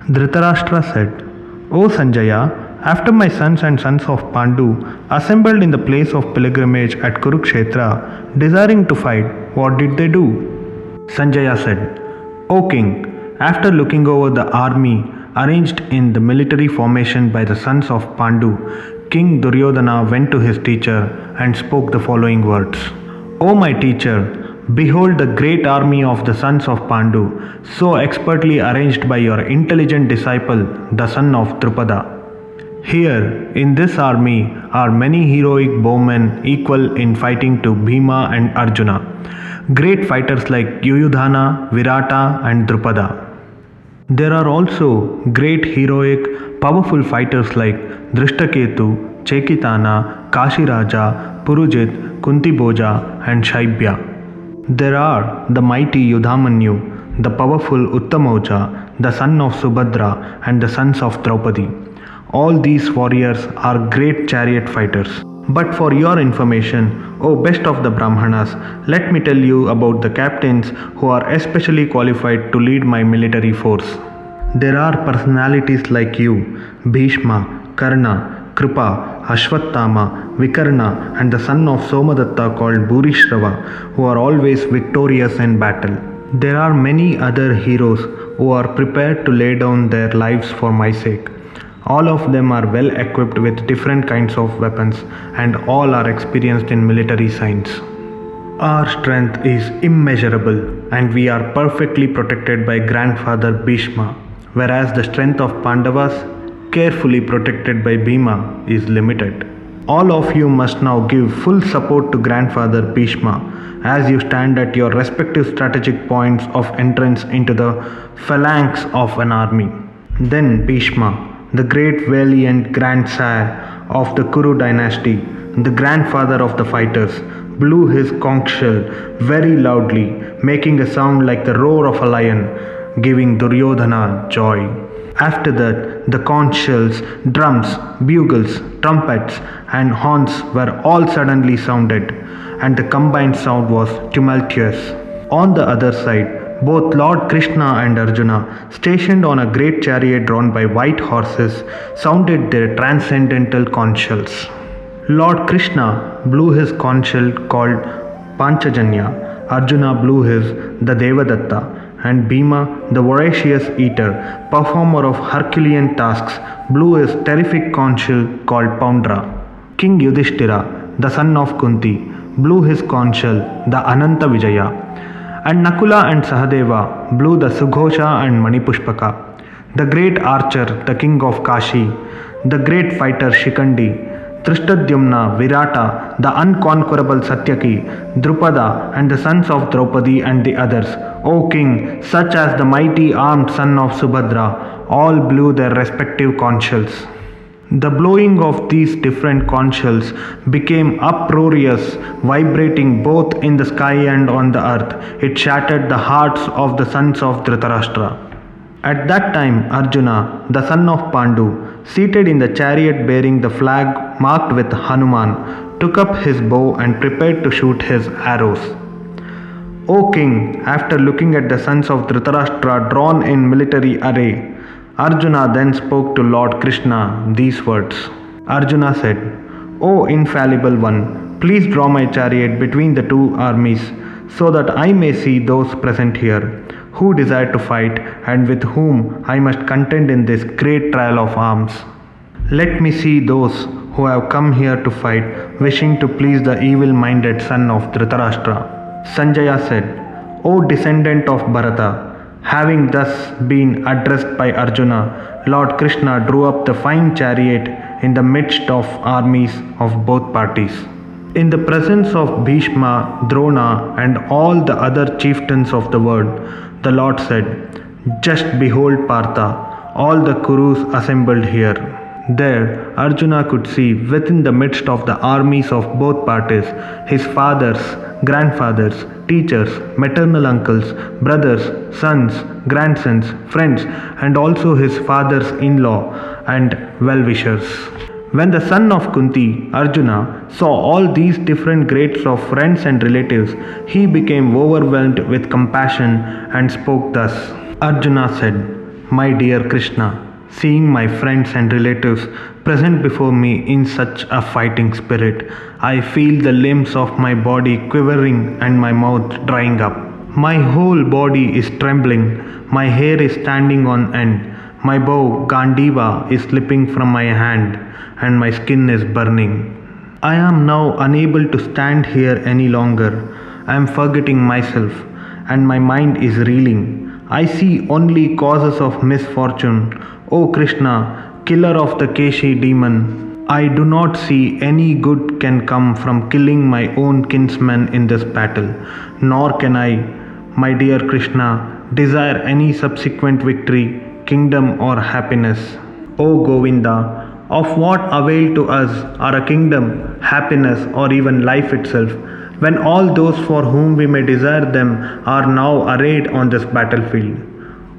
Dhritarashtra said, O Sanjaya, after my sons and sons of Pandu assembled in the place of pilgrimage at Kurukshetra, desiring to fight, what did they do? Sanjaya said, O king, after looking over the army arranged in the military formation by the sons of Pandu, King Duryodhana went to his teacher and spoke the following words. O my teacher, behold the great army of the sons of Pandu, so expertly arranged by your intelligent disciple, the son of Drupada. Here, in this army, are many heroic bowmen equal in fighting to Bhima and Arjuna, great fighters like Yuyudhana, Virata, and Drupada. There are also great heroic, powerful fighters like Drishtaketu, Chekitana, Kashiraja, Purujit, Kuntiboja, and Shaibya. There are the mighty Yudhamanyu, the powerful Uttamauja, the son of Subhadra, and the sons of Draupadi. All these warriors are great chariot fighters. But for your information, O best of the Brahmanas, let me tell you about the captains who are especially qualified to lead my military force. There are personalities like you, Bhishma, Karna, Kripa, Ashwattama, Vikarna, and the son of Somadatta called Bhurishrava, who are always victorious in battle. There are many other heroes who are prepared to lay down their lives for my sake. All of them are well equipped with different kinds of weapons, and all are experienced in military science. Our strength is immeasurable, and we are perfectly protected by grandfather Bhishma, whereas the strength of Pandavas, carefully protected by Bhima, is limited. All of you must now give full support to grandfather Bhishma as you stand at your respective strategic points of entrance into the phalanx of an army. Then Bhishma, the great valiant grandsire of the Kuru dynasty, the grandfather of the fighters, blew his conch shell very loudly, making a sound like the roar of a lion, giving Duryodhana joy. After that, the conch shells, drums, bugles, trumpets, and horns were all suddenly sounded, and the combined sound was tumultuous. On the other side, both Lord Krishna and Arjuna, stationed on a great chariot drawn by white horses, sounded their transcendental conch shells. Lord Krishna blew his conch shell called Panchajanya, Arjuna blew his the Devadatta, and Bhima, the voracious eater, performer of Herculean tasks, blew his terrific conch shell called Poundra. King Yudhishthira, the son of Kunti, blew his conch shell, the Ananta Vijaya, and Nakula and Sahadeva blew the Sughosha and Manipushpaka. The great archer, the king of Kashi, the great fighter Shikandi, Trishtadyumna, Virata, the unconquerable Satyaki, Drupada, and the sons of Draupadi and the others, O king, such as the mighty armed son of Subhadra, all blew their respective conch shells. The blowing of these different conch shells became uproarious, vibrating both in the sky and on the earth. It shattered the hearts of the sons of Dhritarashtra. At that time, Arjuna, the son of Pandu, seated in the chariot bearing the flag marked with Hanuman, took up his bow and prepared to shoot his arrows. O king, after looking at the sons of Dhritarashtra drawn in military array, Arjuna then spoke to Lord Krishna these words. Arjuna said, O infallible one, please draw my chariot between the two armies, so that I may see those present here, who desire to fight and with whom I must contend in this great trial of arms. Let me see those who have come here to fight, wishing to please the evil-minded son of Dhritarashtra. Sanjaya said, O descendant of Bharata, having thus been addressed by Arjuna, Lord Krishna drew up the fine chariot in the midst of armies of both parties. In the presence of Bhishma, Drona, and all the other chieftains of the world, the Lord said, Just behold Partha, all the Kurus assembled here. There, Arjuna could see within the midst of the armies of both parties his fathers, grandfathers, teachers, maternal uncles, brothers, sons, grandsons, friends, and also his father's in-law and well-wishers. When the son of Kunti, Arjuna, saw all these different grades of friends and relatives, he became overwhelmed with compassion and spoke thus. Arjuna said, My dear Krishna, seeing my friends and relatives present before me in such a fighting spirit, I feel the limbs of my body quivering and my mouth drying up. My whole body is trembling, my hair is standing on end, my bow Gandiva is slipping from my hand, and my skin is burning. I am now unable to stand here any longer. I am forgetting myself, and my mind is reeling. I see only causes of misfortune. O Krishna, killer of the Keshi demon, I do not see any good can come from killing my own kinsmen in this battle, nor can I, my dear Krishna, desire any subsequent victory, kingdom, or happiness. O Govinda, of what avail to us are a kingdom, happiness, or even life itself, when all those for whom we may desire them are now arrayed on this battlefield?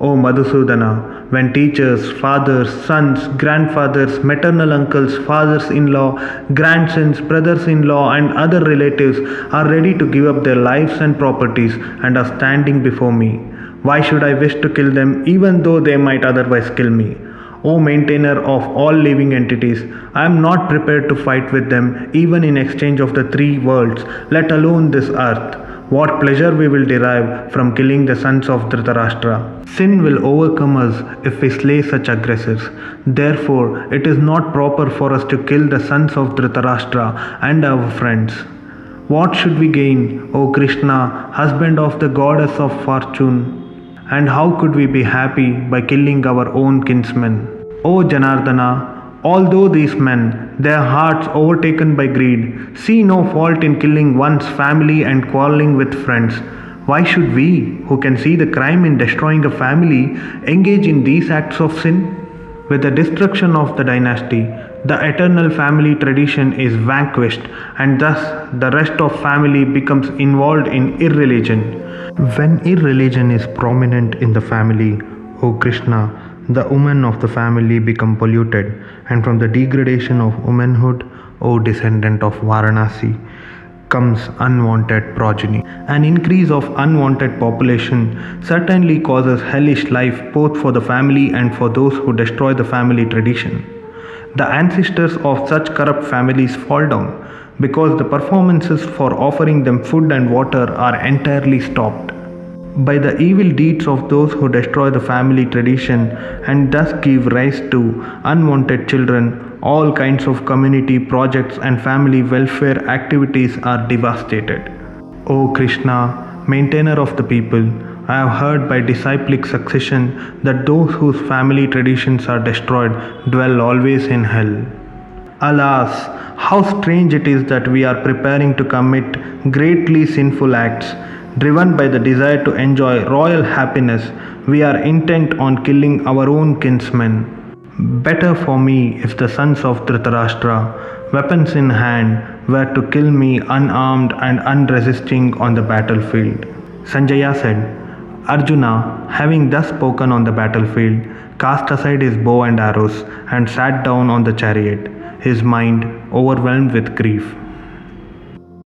O Madhusudana, when teachers, fathers, sons, grandfathers, maternal uncles, fathers in law, grandsons, brothers in law, and other relatives are ready to give up their lives and properties and are standing before me, why should I wish to kill them even though they might otherwise kill me? O maintainer of all living entities, I am not prepared to fight with them even in exchange of the three worlds, let alone this earth. What pleasure we will derive from killing the sons of Dhritarashtra. Sin will overcome us if we slay such aggressors. Therefore, it is not proper for us to kill the sons of Dhritarashtra and our friends. What should we gain, O Krishna, husband of the goddess of fortune? And how could we be happy by killing our own kinsmen? O Janardana, although these men, their hearts overtaken by greed, see no fault in killing one's family and quarreling with friends, why should we, who can see the crime in destroying a family, engage in these acts of sin? With the destruction of the dynasty, the eternal family tradition is vanquished, and thus the rest of family becomes involved in irreligion. When irreligion is prominent in the family, O Krishna, the women of the family become polluted, and from the degradation of womanhood, O descendant of Varanasi, comes unwanted progeny. An increase of unwanted population certainly causes hellish life both for the family and for those who destroy the family tradition. The ancestors of such corrupt families fall down because the performances for offering them food and water are entirely stopped. By the evil deeds of those who destroy the family tradition and thus give rise to unwanted children, all kinds of community projects and family welfare activities are devastated. O Krishna, maintainer of the people, I have heard by disciplic succession that those whose family traditions are destroyed dwell always in hell. Alas, how strange it is that we are preparing to commit greatly sinful acts. Driven by the desire to enjoy royal happiness, we are intent on killing our own kinsmen. Better for me if the sons of Dhritarashtra, weapons in hand, were to kill me unarmed and unresisting on the battlefield. Sanjaya said, Arjuna, having thus spoken on the battlefield, cast aside his bow and arrows and sat down on the chariot, his mind overwhelmed with grief.